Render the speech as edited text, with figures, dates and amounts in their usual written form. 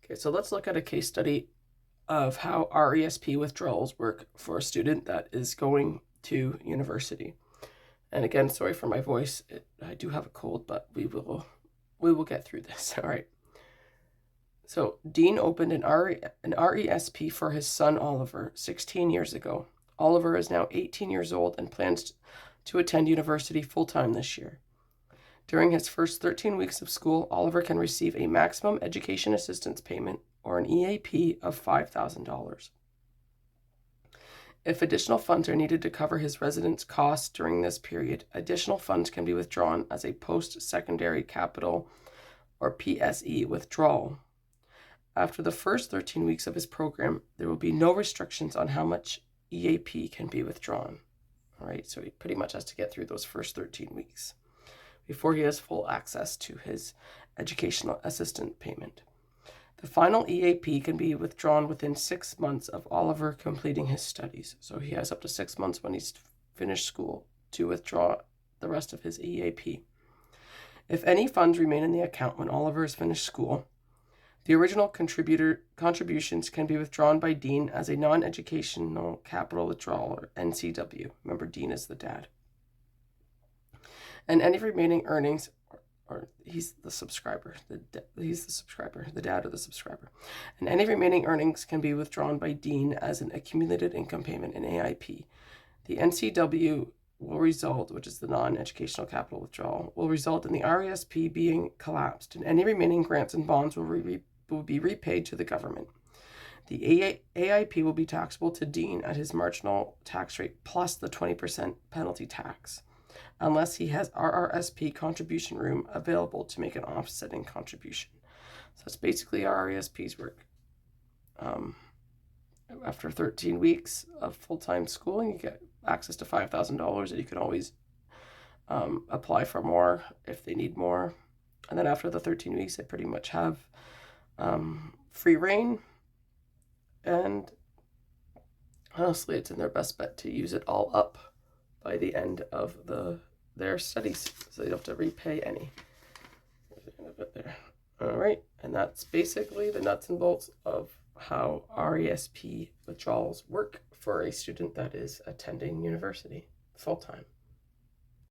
Okay, so let's look at a case study of how RESP withdrawals work for a student that is going to university. And again, sorry for my voice. I do have a cold, but we will get through this. All right. So Dean opened an RESP for his son Oliver 16 years ago. Oliver is now 18 years old and plans to attend university full-time this year. During his first 13 weeks of school, Oliver can receive a maximum education assistance payment, or an EAP, of $5,000. If additional funds are needed to cover his residence costs during this period, additional funds can be withdrawn as a post-secondary capital, or PSE, withdrawal. After the first 13 weeks of his program, there will be no restrictions on how much EAP can be withdrawn. All right, so he pretty much has to get through those first 13 weeks before he has full access to his educational assistant payment. The final EAP can be withdrawn within 6 months of Oliver completing his studies. So he has up to 6 months when he's finished school to withdraw the rest of his EAP. If any funds remain in the account when Oliver has finished school, the original contributions can be withdrawn by Dean as a non-educational capital withdrawal, or NCW. Remember, Dean is the dad. And any remaining earnings, or he's the subscriber, the dad or the subscriber. And any remaining earnings can be withdrawn by Dean as an accumulated income payment in AIP. The NCW will result, which is the non-educational capital withdrawal, will result in the RESP being collapsed, and any remaining grants and bonds will be repaid to the government. The AIP will be taxable to Dean at his marginal tax rate plus the 20% penalty tax, unless he has RRSP contribution room available to make an offsetting contribution. So that's basically how RESPs work. After 13 weeks of full-time schooling, you get access to $5,000, and you can always apply for more if they need more. And then after the 13 weeks, they pretty much have free reign. And honestly, it's in their best bet to use it all up by the end of their studies, so they don't have to repay any. There's the end of it there. All right, and that's basically the nuts and bolts of how RESP withdrawals work for a student that is attending university full-time.